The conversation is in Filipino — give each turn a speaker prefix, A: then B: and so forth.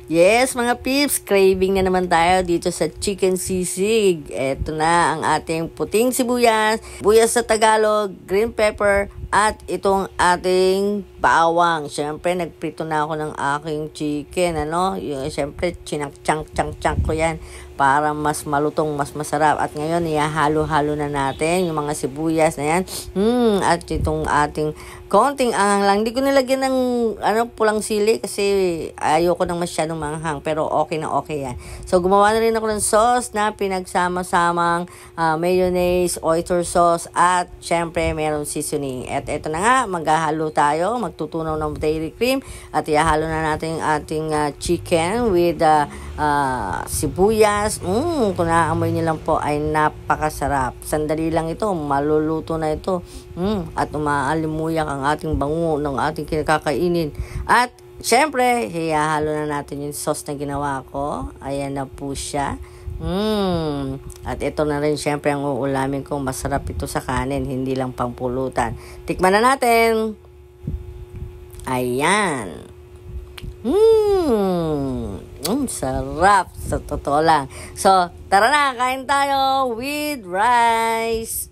A: Yes, mga peeps, craving na naman tayo dito sa chicken sisig. Ito na ang ating puting sibuyas, sibuyas sa Tagalog, green pepper, at itong ating bawang. Siyempre, nagprito na ako ng aking chicken, Siyempre, chunk ko yan para mas malutong, mas masarap. At ngayon, ihahalo-halo na natin yung mga sibuyas na yan. At itong ating konting anghang lang. Hindi ko nilagyan ng pulang sili kasi ayoko nang masyadong manghang. Pero okay na okay yan. So, gumawa na rin ako ng sauce na pinagsama-samang mayonnaise, oyster sauce, at syempre, meron seasoning. At ito na nga, maghahalo tayo. Magtutunaw ng dairy cream. At ihahalo na natin yung ating chicken with sibuyas. Kung naamoy niyo lang po ay napakasarap. Sandali lang ito, maluluto na ito. At umaalimuyak ang ating bango ng ating kinakakainin. At syempre, hihalo na natin yung sauce na ginawa ko. Ayan na po siya. At ito na rin syempre ang uulamin ko. Masarap ito sa kanin, hindi lang pampulutan. Tikman na natin. Ayan. Sarap sa totoo lang. So, tara na, kain tayo with rice.